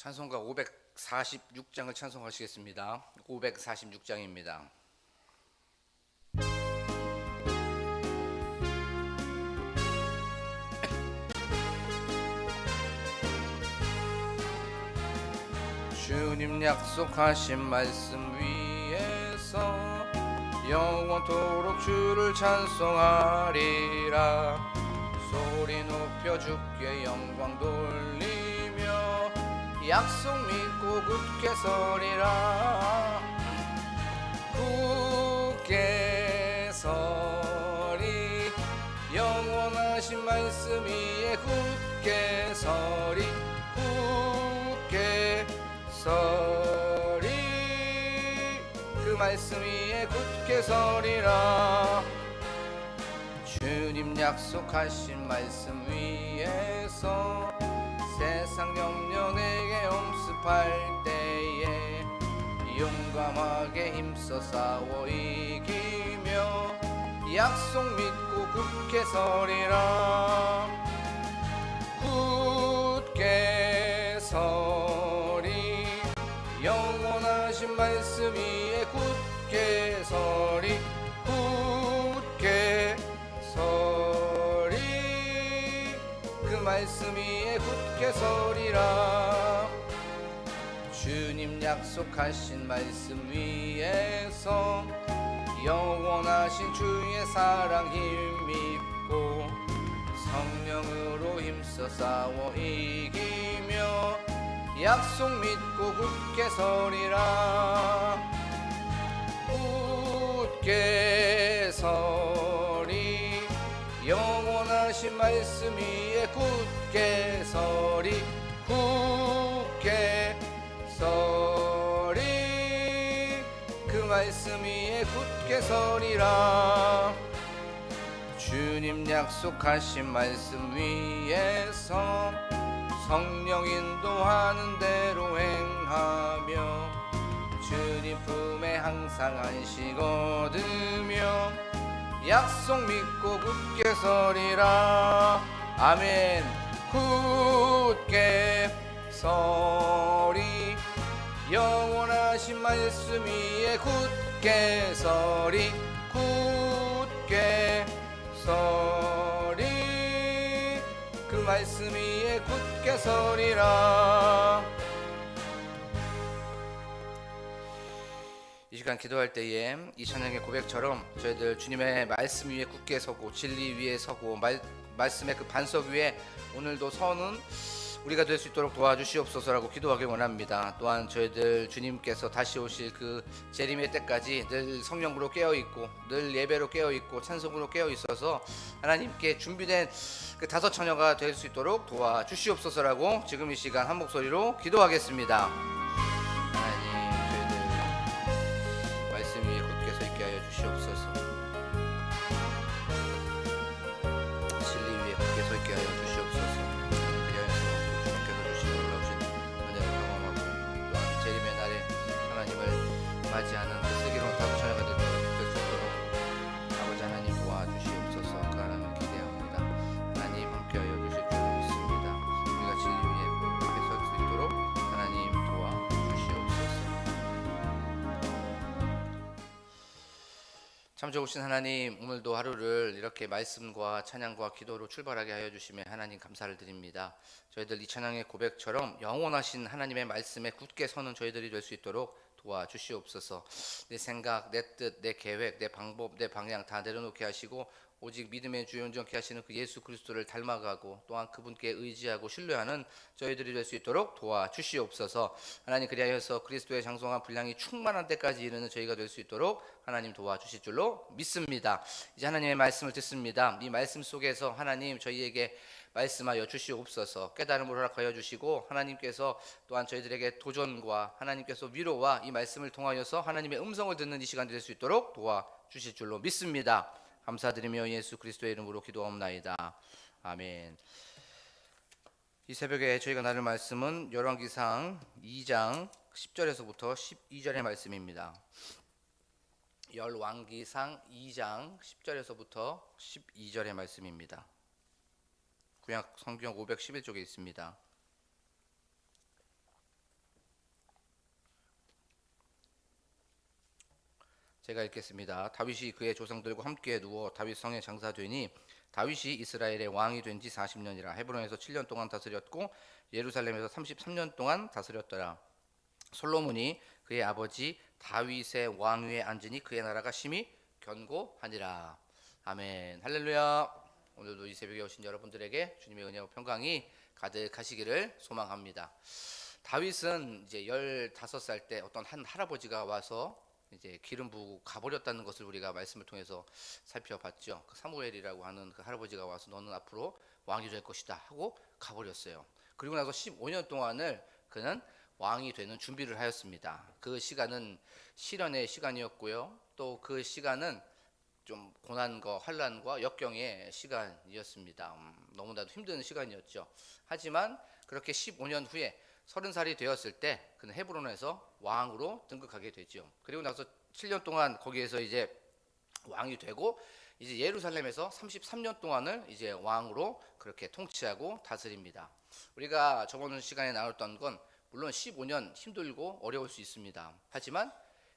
찬송가 546장을 찬송하시겠습니다. 546장입니다. 주님 약속하신 말씀 위에서 영원토록 주를 찬송하리라. 소리 높여 주께 영광 돌리며 약속 믿고 굳게 서리라. 굳게 서리 영원하신 말씀 위에 굳게 서리. 굳게 서리 그 말씀 위에 굳게 서리라. 주님 약속하신 말씀 위에서 세상 염려 내게 엄습할 때에 용감하게 힘써 싸워 이기며 약속 믿고 굳게 서리라. 굳게 서리 영원하신 말씀 위에 굳게 서리. 굳게 서리 그 말씀 위에 굳게 서리라. 주님 약속하신 말씀 위에서 영원하신 주의 사랑 힘입고 성령으로 힘써 싸워 이기며 약속 믿고 굳게 서리라. 굳게 서리 영원하신 말씀 위에 굳게 서리. 굳게 서리 그 말씀 위에 굳게 서리라. 주님 약속하신 말씀 위에서 성령 인도하는 대로 행하며 주님 품에 항상 안식 얻으며 약속 믿고 굳게 서리라. 아멘. 굳게 서리 영원하신 말씀 위에 굳게 서리. 굳게 서리 그 말씀 위에 굳게 서리라. 이 시간 기도할 때에 이 찬양의 고백처럼 저희들 주님의 말씀 위에 굳게 서고 진리 위에 서고 말씀의 그 반석 위에 오늘도 서는 우리가 될 수 있도록 도와주시옵소서라고 기도하길 원합니다. 또한 저희들 주님께서 다시 오실 그 재림의 때까지 늘 성령으로 깨어있고 늘 예배로 깨어있고 찬송으로 깨어있어서 하나님께 준비된 그 다섯 처녀가 될 수 있도록 도와주시옵소서라고 지금 이 시간 한 목소리로 기도하겠습니다. 하나님, 저희들 말씀 위에 굳게 서 있게 하여 주시옵소서. 진리 위에 굳게 서 있게 하여 주시옵소서. 맞이하는 그 슬기로운 다섯 처녀가 될 수 있도록 아버지 하나님 도와주시옵소서. 그러면 기대합니다. 하나님 함께하여 주실 줄 믿습니다. 우리가 진리 위에 굳게 설 수 있도록 하나님 도와주시옵소서. 참 좋으신 하나님, 오늘도 하루를 이렇게 말씀과 찬양과 기도로 출발하게 하여 주시며 하나님 감사를 드립니다. 저희들 이 찬양의 고백처럼 영원하신 하나님의 말씀에 굳게 서는 저희들이 될 수 있도록 도와주시옵소서. 내 생각, 내 뜻, 내 계획, 내 방법, 내 방향 다 내려놓게 하시고 오직 믿음의 주 온전케 하시는 그 예수 그리스도를 닮아가고 또한 그분께 의지하고 신뢰하는 저희들이 될 수 있도록 도와주시옵소서. 하나님, 그리하여서 그리스도의 장성한 분량이 충만한 때까지 이르는 저희가 될 수 있도록 하나님 도와주실 줄로 믿습니다. 이제 하나님의 말씀을 듣습니다. 이 말씀 속에서 하나님 저희에게 말씀하여 주시옵소서. 깨달음을 허락하여 주시고 하나님께서 또한 저희들에게 도전과 하나님께서 위로와 이 말씀을 통하여서 하나님의 음성을 듣는 이 시간이 될 수 있도록 도와주실 줄로 믿습니다. 감사드리며 예수 그리스도의 이름으로 기도하옵나이다. 아멘. 이 새벽에 저희가 나눌 말씀은 열왕기상 2장 10절에서부터 12절의 말씀입니다. 열왕기상 2장 10절에서부터 12절의 말씀입니다. 구약 성경 511쪽에 있습니다. 제가 읽겠습니다. 다윗이 그의 조상들과 함께 누워 다윗 성에 장사되니 다윗이 이스라엘의 왕이 된 지 40년이라. 헤브론에서 7년 동안 다스렸고 예루살렘에서 33년 동안 다스렸더라. 솔로몬이 그의 아버지 다윗의 왕위에 앉으니 그의 나라가 심히 견고하니라. 아멘. 할렐루야. 오늘도 이 새벽에 오신 여러분들에게 주님의 은혜와 평강이 가득하시기를 소망합니다. 다윗은 이제 15살 때 어떤 한 할아버지가 와서 이제 기름 부고 가버렸다는 것을 우리가 말씀을 통해서 살펴봤죠. 그 사무엘이라고 하는 그 할아버지가 와서 너는 앞으로 왕이 될 것이다 하고 가버렸어요. 그리고 나서 15년 동안을 그는 왕이 되는 준비를 하였습니다. 그 시간은 시련의 시간이었고요. 또 그 시간은 좀 고난과 환난과 역경의 시간이었습니다. 너무나도 힘든 시간이었죠. 하지만 그렇게 15년 후에 30살이 되었을 때 그는 헤브론에서 왕으로 등극하게 되죠. 그리고 나서 7년 동안 거기에서 이제 왕이 되고 이제 예루살렘에서 33년 동안을 이제 왕으로 그렇게 통치하고 다스립니다. 우리가 저번 시간에 나눴던 건 물론 15년 힘들고 어려울 수 있습니다. 하지만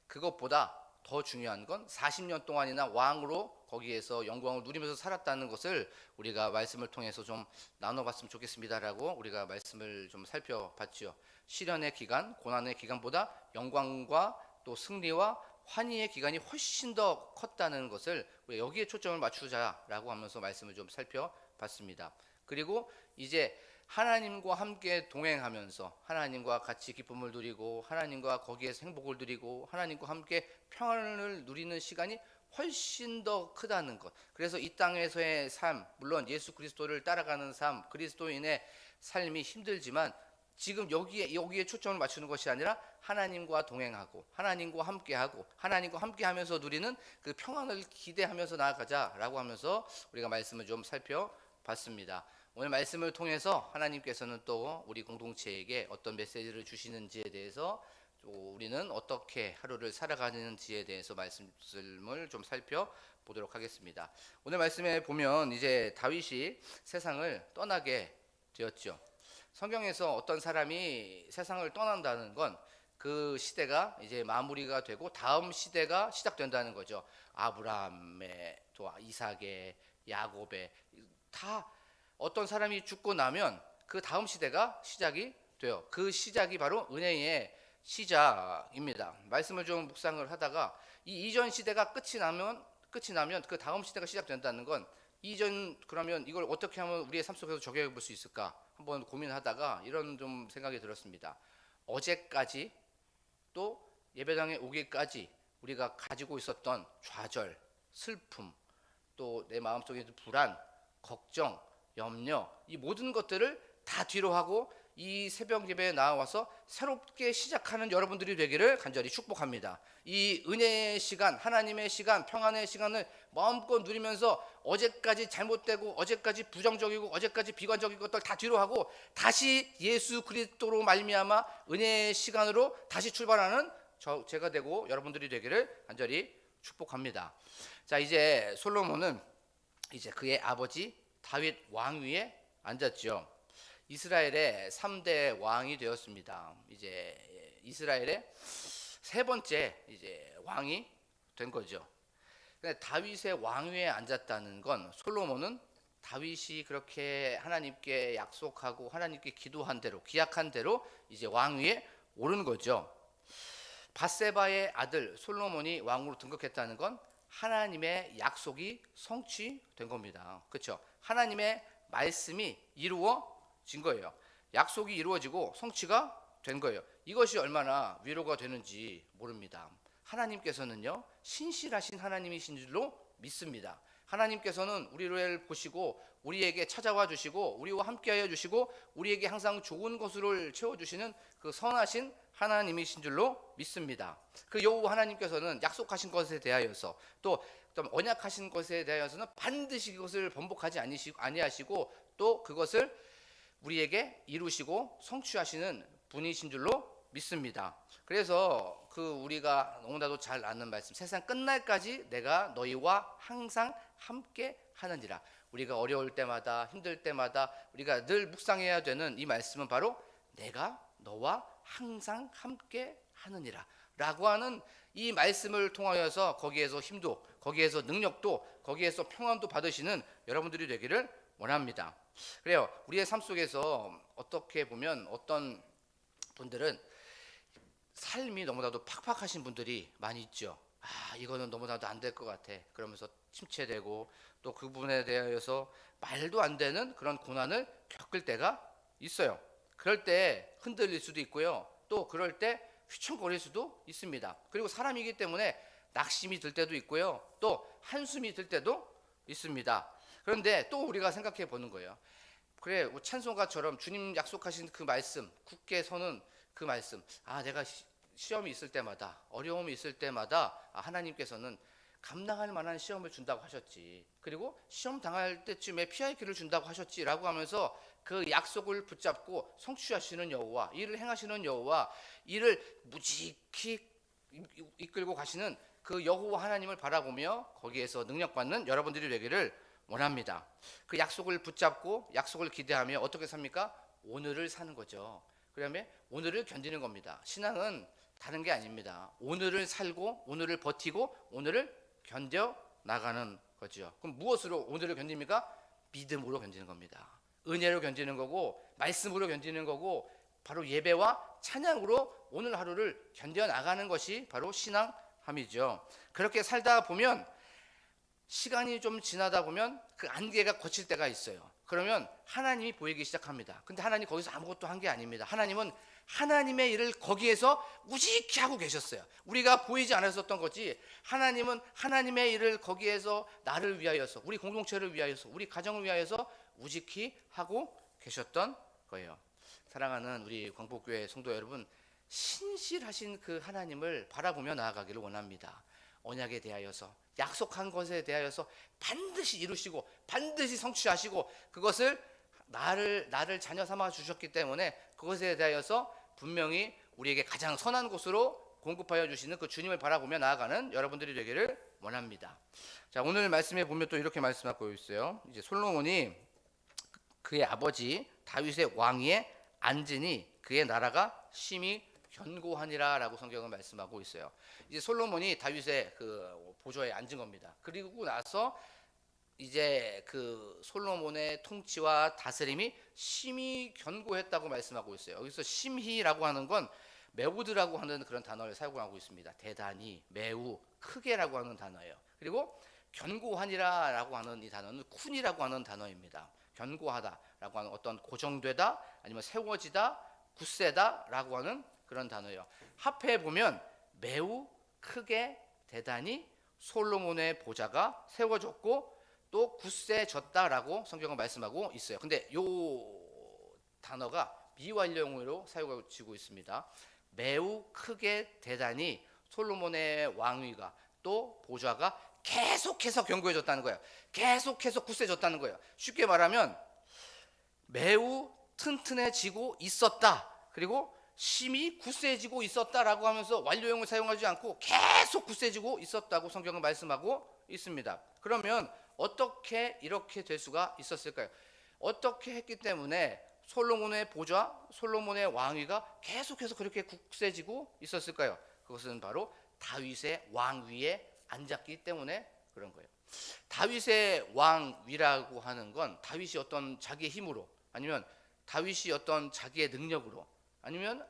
그것보다 더 중요한 건 40년 동안이나 왕으로 거기에서 영광을 누리면서 살았다는 것을 우리가 말씀을 통해서 좀 나눠봤으면 좋겠습니다라고 우리가 말씀을 좀 살펴봤죠. 시련의 기간, 고난의 기간보다 영광과 또 승리와 환희의 기간이 훨씬 더 컸다는 것을 우리가 여기에 초점을 맞추자라고 하면서 말씀을 좀 살펴봤습니다. 그리고 이제 하나님과 함께 동행하면서 하나님과 같이 기쁨을 누리고 하나님과 거기에서 행복을 누리고 하나님과 함께 평안을 누리는 시간이 훨씬 더 크다는 것. 그래서 이 땅에서의 삶, 물론 예수 그리스도를 따라가는 삶, 그리스도인의 삶이 힘들지만 지금 여기에 초점을 맞추는 것이 아니라 하나님과 동행하고 하나님과 함께하고 하나님과 함께하면서 누리는 그 평안을 기대하면서 나아가자라고 하면서 우리가 말씀을 좀 살펴봤습니다. 오늘 말씀을 통해서 하나님께서는 또 우리 공동체에게 어떤 메시지를 주시는지에 대해서 우리는 어떻게 하루를 살아가는지에 대해서 말씀을 좀 살펴보도록 하겠습니다. 오늘 말씀에 보면 이제 다윗이 세상을 떠나게 되었죠. 성경에서 어떤 사람이 세상을 떠난다는 건 그 시대가 이제 마무리가 되고 다음 시대가 시작된다는 거죠. 아브라함의 또 이삭의 야곱의 다 어떤 사람이 죽고 나면 그 다음 시대가 시작이 돼요. 그 시작이 바로 은혜의 시작입니다. 말씀을 좀 묵상을 하다가 이 이전 시대가 끝이 나면 그 다음 시대가 시작된다는 건 이전 그러면 이걸 어떻게 하면 우리의 삶 속에서 적용해 볼 수 있을까 한번 고민하다가 이런 좀 생각이 들었습니다. 어제까지 또 예배당에 오기까지 우리가 가지고 있었던 좌절, 슬픔, 또 내 마음속에 불안, 걱정, 염려, 이 모든 것들을 다 뒤로 하고 이 새벽 예배에 나와서 새롭게 시작하는 여러분들이 되기를 간절히 축복합니다. 이 은혜의 시간, 하나님의 시간, 평안의 시간을 마음껏 누리면서 어제까지 잘못되고 어제까지 부정적이고 어제까지 비관적인 것들 다 뒤로 하고 다시 예수 그리스도로 말미암아 은혜의 시간으로 다시 출발하는 제가 되고 여러분들이 되기를 간절히 축복합니다. 자, 이제 솔로몬은 이제 그의 아버지 다윗 왕위에 앉았죠. 이스라엘의 3대 왕이 되었습니다. 이제 이스라엘의 세 번째 이제 왕이 된 거죠. 근데 다윗의 왕위에 앉았다는 건 솔로몬은 다윗이 그렇게 하나님께 약속하고 하나님께 기도한 대로 기약한 대로 이제 왕위에 오른 거죠. 밧세바의 아들 솔로몬이 왕으로 등극했다는 건 하나님의 약속이 성취된 겁니다. 그렇죠? 하나님의 말씀이 이루어진 거예요. 약속이 이루어지고 성취가 된 거예요. 이것이 얼마나 위로가 되는지 모릅니다. 하나님께서는요, 신실하신 하나님이신 줄로 믿습니다. 하나님께서는 우리를 보시고 우리에게 찾아와 주시고 우리와 함께하여 주시고 우리에게 항상 좋은 것으로 채워주시는 그 선하신 하나님이신 줄로 믿습니다. 그 여호와 하나님께서는 약속하신 것에 대하여서 또 언약하신 것에 대하여서는 반드시 그것을 번복하지 아니하시고 또 그것을 우리에게 이루시고 성취하시는 분이신 줄로 믿습니다. 그래서 그 우리가 너무나도 잘 아는 말씀, 세상 끝날까지 내가 너희와 항상 함께 하느니라. 우리가 어려울 때마다 힘들 때마다 우리가 늘 묵상해야 되는 이 말씀은 바로 내가 너와 항상 함께 하느니라 라고 하는 이 말씀을 통하여서 거기에서 힘도, 거기에서 능력도, 거기에서 평안도 받으시는 여러분들이 되기를 원합니다. 그래요. 우리의 삶 속에서 어떻게 보면 어떤 분들은 삶이 너무나도 팍팍하신 분들이 많이 있죠. 이거는 너무나도 안 될 것 같아. 그러면서 침체되고 또 그 부분에 대해서 말도 안 되는 그런 고난을 겪을 때가 있어요. 그럴 때 흔들릴 수도 있고요. 또 그럴 때 휘청거릴 수도 있습니다. 그리고 사람이기 때문에 낙심이 들 때도 있고요. 또 한숨이 들 때도 있습니다. 그런데 또 우리가 생각해 보는 거예요. 그래, 찬송가처럼 주님 약속하신 그 말씀, 굳게 서는 그 말씀. 내가 시험이 있을 때마다, 어려움이 있을 때마다 하나님께서는 감당할 만한 시험을 준다고 하셨지. 그리고 시험 당할 때쯤에 피할 길을 준다고 하셨지라고 하면서 그 약속을 붙잡고 성취하시는 여호와, 이를 행하시는 여호와, 이를 무지히 이끌고 가시는 그 여호와 하나님을 바라보며 거기에서 능력받는 여러분들이 되기를 원합니다. 그 약속을 붙잡고 약속을 기대하며 어떻게 삽니까? 오늘을 사는 거죠. 그다음에 오늘을 견디는 겁니다. 신앙은 다른 게 아닙니다. 오늘을 살고 오늘을 버티고 오늘을 견뎌 나가는 거죠. 그럼 무엇으로 오늘을 견딥니까? 믿음으로 견디는 겁니다. 은혜로 견디는 거고 말씀으로 견디는 거고 바로 예배와 찬양으로 오늘 하루를 견뎌 나가는 것이 바로 신앙함이죠. 그렇게 살다 보면 시간이 좀 지나다 보면 그 안개가 걷힐 때가 있어요. 그러면 하나님이 보이기 시작합니다. 근데 하나님 거기서 아무것도 한 게 아닙니다. 하나님은 하나님의 일을 거기에서 우직히 하고 계셨어요. 우리가 보이지 않았었던 거지, 하나님은 하나님의 일을 거기에서 나를 위하여서, 우리 공동체를 위하여서, 우리 가정을 위하여서 우직히 하고 계셨던 거예요. 사랑하는 우리 광복교회 성도 여러분, 신실하신 그 하나님을 바라보며 나아가기를 원합니다. 언약에 대하여서, 약속한 것에 대하여서 반드시 이루시고 반드시 성취하시고, 그것을 나를 자녀 삼아 주셨기 때문에 그것에 대하여서 분명히 우리에게 가장 선한 곳으로 공급하여 주시는 그 주님을 바라보며 나아가는 여러분들이 되기를 원합니다. 자, 오늘 말씀에 보면 또 이렇게 말씀하고 있어요. 이제 솔로몬이 그의 아버지 다윗의 왕위에 앉으니 그의 나라가 심히 견고하니라라고 성경은 말씀하고 있어요. 이제 솔로몬이 다윗의 그 보좌에 앉은 겁니다. 그리고 나서 이제 그 솔로몬의 통치와 다스림이 심히 견고했다고 말씀하고 있어요. 여기서 심히라고 하는 건 매우드라고 하는 그런 단어를 사용하고 있습니다. 대단히, 매우, 크게라고 하는 단어예요. 그리고 견고하니라라고 하는 이 단어는 쿤이라고 하는 단어입니다. 견고하다라고 하는 어떤 고정되다, 아니면 세워지다, 굳세다라고 하는 그런 단어예요. 합해 보면 매우 크게, 대단히 솔로몬의 보좌가 세워졌고 또 굳세졌다라고 성경은 말씀하고 있어요. 근데 요 단어가 미완료형으로 사용되고 있습니다. 매우 크게, 대단히 솔로몬의 왕위가 또 보좌가 계속해서 견고해졌다는 거예요. 계속해서 굳세졌다는 거예요. 쉽게 말하면 매우 튼튼해지고 있었다, 그리고 심히 굳세지고 있었다라고 하면서 완료형을 사용하지 않고 계속 굳세지고 있었다고 성경은 말씀하고 있습니다. 그러면 어떻게 이렇게 될 수가 있었을까요? 어떻게 했기 때문에 솔로몬의 보좌, 솔로몬의 왕위가 계속해서 그렇게 굳세지고 있었을까요? 그것은 바로 다윗의 왕위에 앉았기 때문에 그런 거예요. 다윗의 왕위라고 하는 건 다윗이 어떤 자기의 힘으로, 아니면 다윗이 어떤 자기의 능력으로, 아니면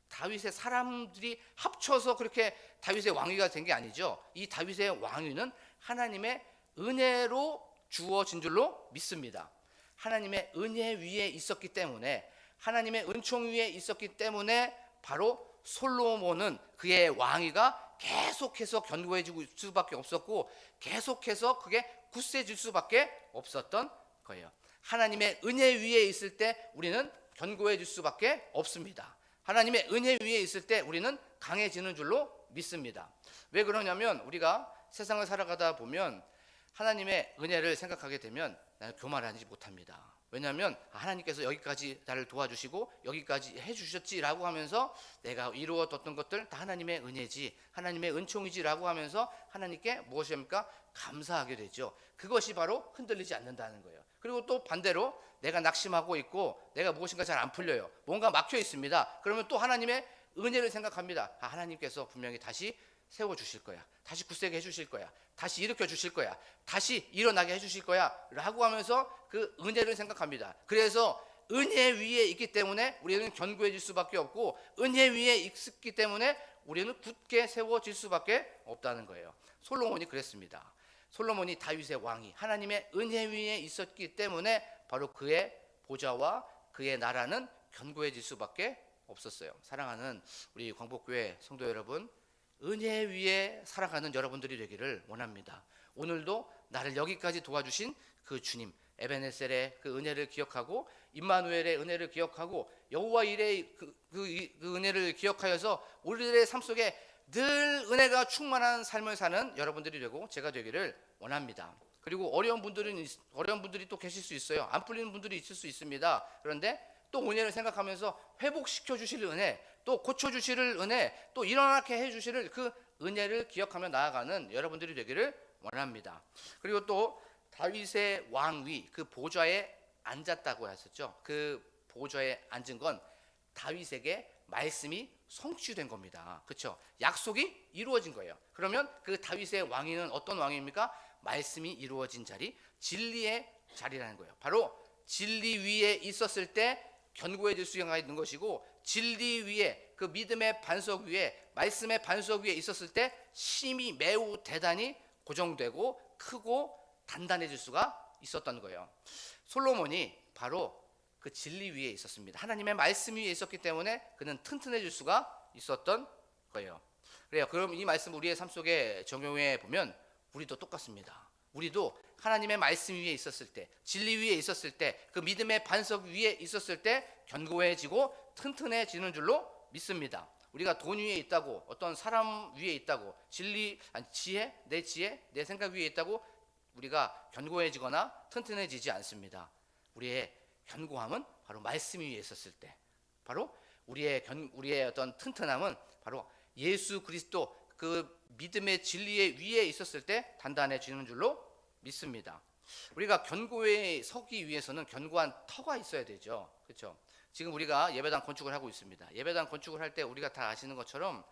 다윗의 사람들이 합쳐서 그렇게 다윗의 왕위가 된 게 아니죠. 이 다윗의 왕위는 하나님의 은혜로 주어진 줄로 믿습니다. 하나님의 은혜 위에 있었기 때문에, 하나님의 은총 위에 있었기 때문에 바로 솔로몬은 그의 왕위가 계속해서 견고해지고 수밖에 없었고 계속해서 그게 굳세질 수밖에 없었던 거예요. 하나님의 은혜 위에 있을 때 우리는 견고해질 수밖에 없습니다. 하나님의 은혜 위에 있을 때 우리는 강해지는 줄로 믿습니다. 왜 그러냐면 우리가 세상을 살아가다 보면 하나님의 은혜를 생각하게 되면 나는 교만하지 못합니다. 왜냐하면 하나님께서 여기까지 나를 도와주시고 여기까지 해주셨지라고 하면서 내가 이루어뒀던 것들 다 하나님의 은혜지, 하나님의 은총이지라고 하면서 하나님께 무엇입니까? 감사하게 되죠. 그것이 바로 흔들리지 않는다는 거예요. 그리고 또 반대로 내가 낙심하고 있고 내가 무엇인가 잘 안 풀려요. 뭔가 막혀 있습니다. 그러면 또 하나님의 은혜를 생각합니다. 하나님께서 분명히 다시 세워주실 거야. 다시 굳세게 해주실 거야. 다시 일으켜 주실 거야. 다시 일어나게 해주실 거야 라고 하면서 그 은혜를 생각합니다. 그래서 은혜 위에 있기 때문에 우리는 견고해질 수밖에 없고, 은혜 위에 있기 때문에 우리는 굳게 세워질 수밖에 없다는 거예요. 솔로몬이 그랬습니다. 솔로몬이 다윗의 왕이 하나님의 은혜 위에 있었기 때문에 바로 그의 보좌와 그의 나라는 견고해질 수밖에 없었어요. 사랑하는 우리 광복교회 성도 여러분, 은혜 위에 살아가는 여러분들이 되기를 원합니다. 오늘도 나를 여기까지 도와주신 그 주님, 에베네셀의 그 은혜를 기억하고, 임마누엘의 은혜를 기억하고, 여호와 일의 그 은혜를 기억하여서 우리들의 삶 속에 늘 은혜가 충만한 삶을 사는 여러분들이 되고 제가 되기를 원합니다. 그리고 어려운 분들이 또 계실 수 있어요. 안 풀리는 분들이 있을 수 있습니다. 그런데 또 은혜를 생각하면서 회복시켜 주실 은혜, 또 고쳐 주실 은혜, 또 일어나게 해 주실 그 은혜를 기억하며 나아가는 여러분들이 되기를 원합니다. 그리고 또 다윗의 왕위, 그 보좌에 앉았다고 했었죠. 그 보좌에 앉은 건 다윗에게 말씀이 성취된 겁니다. 그렇죠? 약속이 이루어진 거예요. 그러면 그 다윗의 왕위는 어떤 왕입니까? 말씀이 이루어진 자리, 진리의 자리라는 거예요. 바로 진리 위에 있었을 때 견고해질 수가 있는 것이고, 진리 위에, 그 믿음의 반석 위에, 말씀의 반석 위에 있었을 때 힘이 매우 대단히 고정되고 크고 단단해질 수가 있었던 거예요. 솔로몬이 바로 그 진리 위에 있었습니다. 하나님의 말씀 위에 있었기 때문에 그는 튼튼해질 수가 있었던 거예요. 그래요. 그럼 이 말씀 우리의 삶 속에 적용해 보면 우리도 똑같습니다. 우리도 하나님의 말씀 위에 있었을 때, 진리 위에 있었을 때, 그 믿음의 반석 위에 있었을 때 견고해지고 튼튼해지는 줄로 믿습니다. 우리가 돈 위에 있다고, 어떤 사람 위에 있다고, 지혜, 내 생각 위에 있다고 우리가 견고해지거나 튼튼해지지 않습니다. 우리의 견고함은 바로 말씀 위에 있었을 때, 바로 우리의 어떤 튼튼함은 바로 예수 그리스도 그 믿음의 진리의 위에 있었을 때 단단해지는 줄로 믿습니다. 우리가 견고에 서기 위해서는 견고한 터가 있어야 되죠. 그렇죠? 지금 우리가 예배당 건축을 하고 있습니다. 예배당 건축을 할 때 우리가 다 아시는 것처럼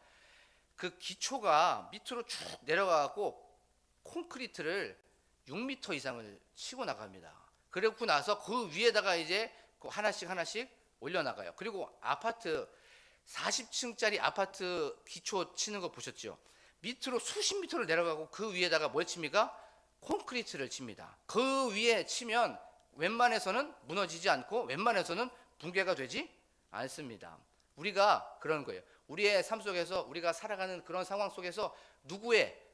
그 기초가 밑으로 쭉 내려가고 콘크리트를 6m 이상을 치고 나갑니다. 그리고 나서 그 위에다가 이제 하나씩 올려나가요. 그리고 아파트 40층짜리 아파트 기초 치는 거 보셨죠? 밑으로 수십 미터를 내려가고 그 위에다가 뭘 칩니까? 콘크리트를 칩니다. 그 위에 치면 웬만해서는 무너지지 않고 웬만해서는 붕괴가 되지 않습니다. 우리가 그런 거예요. 우리의 삶 속에서 우리가 살아가는 그런 상황 속에서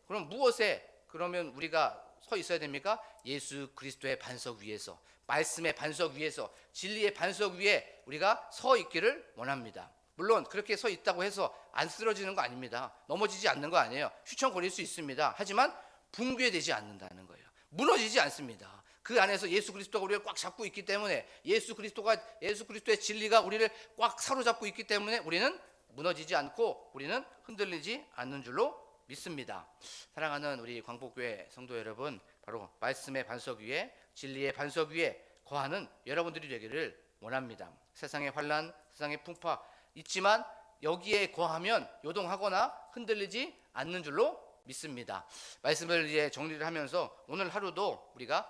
그럼 무엇에 그러면 우리가 서 있어야 됩니까? 예수 그리스도의 반석 위에서, 말씀의 반석 위에서, 진리의 반석 위에 우리가 서 있기를 원합니다. 물론 그렇게 서 있다고 해서 안 쓰러지는 거 아닙니다. 넘어지지 않는 거 아니에요. 휘청거릴 수 있습니다. 하지만 붕괴되지 않는다는 거예요. 무너지지 않습니다. 그 안에서 예수 그리스도가 우리를 꽉 잡고 있기 때문에, 예수 그리스도의 진리가 우리를 꽉 사로잡고 있기 때문에 우리는 무너지지 않고 우리는 흔들리지 않는 줄로 믿습니다. 사랑하는 우리 광복교회 성도 여러분, 바로 말씀의 반석 위에, 진리의 반석 위에 거하는 여러분들이 되기를 원합니다. 세상의 환난, 세상의 풍파 있지만 여기에 거하면 요동하거나 흔들리지 않는 줄로 믿습니다. 말씀을 이제 정리를 하면서 오늘 하루도 우리가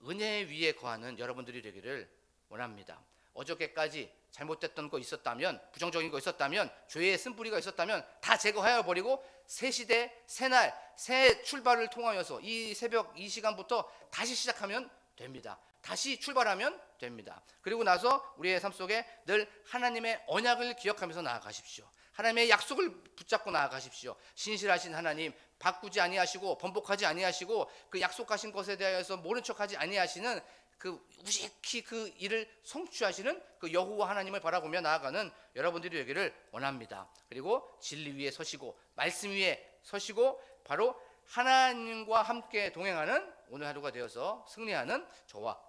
은혜 위에 거하는 여러분들이 되기를 원합니다. 어저께까지 잘못됐던 거 있었다면, 부정적인 거 있었다면, 죄의 쓴뿌리가 있었다면 다 제거하여 버리고 새 시대, 새 날, 새 출발을 통하여서 이 새벽 이 시간부터 다시 시작하면 됩니다. 다시 출발하면 됩니다. 그리고 나서 우리의 삶 속에 늘 하나님의 언약을 기억하면서 나아가십시오. 하나님의 약속을 붙잡고 나아가십시오. 신실하신 하나님, 바꾸지 아니하시고 번복하지 아니하시고 그 약속하신 것에 대하여서 모른 척하지 아니하시는 그 우직히 그 일을 성취하시는 그 여호와 하나님을 바라보며 나아가는 여러분들이 되기를 원합니다. 그리고 진리 위에 서시고 말씀 위에 서시고 바로 하나님과 함께 동행하는 오늘 하루가 되어서 승리하는 저와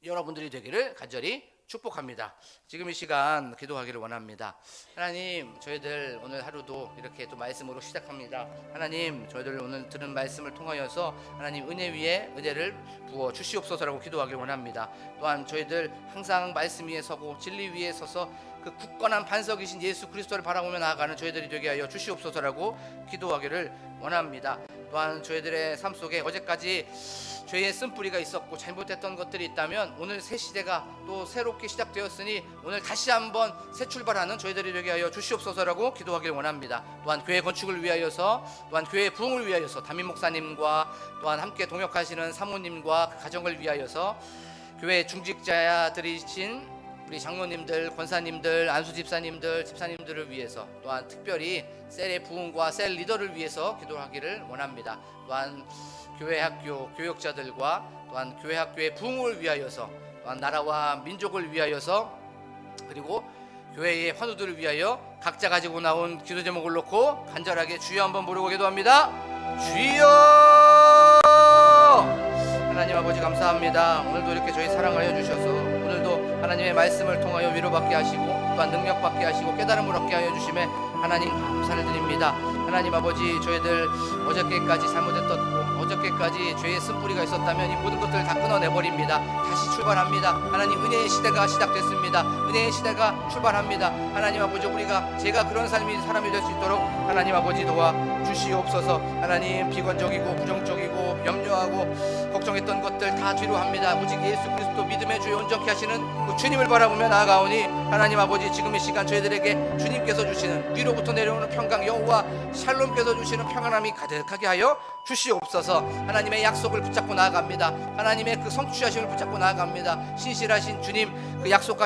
여러분들이 되기를 간절히 축복합니다. 지금 이 시간 기도하기를 원합니다. 하나님, 저희들 오늘 하루도 이렇게 또 말씀으로 시작합니다. 하나님, 저희들 오늘 들은 말씀을 통하여서 하나님 은혜 위에 은혜를 부어 주시옵소서라고 기도하기를 원합니다. 또한 저희들 항상 말씀 위에 서고 진리 위에 서서 그 굳건한 반석이신 예수 그리스도를 바라보며 나아가는 저희들이 되게 하여 주시옵소서라고 기도하기를 원합니다. 또한 저희들의 삶 속에 어제까지 죄의 쓴뿌리가 있었고 잘못했던 것들이 있다면 오늘 새 시대가 또 새롭게 시작되었으니 오늘 다시 한번 새 출발하는 저희들이 되게 하여 주시옵소서라고 기도하기를 원합니다. 또한 교회 건축을 위하여서, 또한 교회 부흥을 위하여서 담임 목사님과 또한 함께 동역하시는 사모님과 가정을 위하여서 교회 중직자들이신 우리 장로님들, 권사님들, 안수 집사님들, 집사님들을 위해서, 또한 특별히 셀의 부흥과 셀 리더를 위해서 기도하기를 원합니다. 또한 교회 학교 교역자들과 또한 교회 학교의 부흥을 위하여서, 또한 나라와 민족을 위하여서, 그리고 교회의 환우들을 위하여 각자 가지고 나온 기도 제목을 놓고 간절하게 주여 한번 부르고 기도합니다. 주여! 하나님 아버지 감사합니다. 오늘도 이렇게 저희 사랑하여 주셔서 오늘도 하나님의 말씀을 통하여 위로받게 하시고 또한 능력받게 하시고 깨달음을 얻게 하여 주심에 하나님 감사를 드립니다. 하나님 아버지, 저희들 어저께까지 잘못했던 어저께까지 죄의 쓴뿌리가 있었다면 이 모든 것들을 다 끊어내버립니다. 다시 출발합니다. 하나님 은혜의 시대가 시작됐습니다. 은혜의 시대가 출발합니다. 하나님 아버지, 우리가 제가 그런 사람이 될 수 있도록 하나님 아버지 도와 주시옵소서. 하나님, 비관적이고 부정적이고 염려하고 걱정했던 것들 다 뒤로 합니다. 오직 예수 그리스도 믿음의 주에 온전케 하시는 그 주님을 바라보며 나아가오니 하나님 아버지, 지금 이 시간 저희들에게 주님께서 주시는 위로부터 내려오는 평강, 여호와 샬롬께서 주시는 평안함이 가득하게 하여 주시옵소서. 하나님의 약속을 붙잡고 나아갑니다. 하나님의 그 성취하심을 붙잡고 나아갑니다. 신실하신 주님, 그 약속하신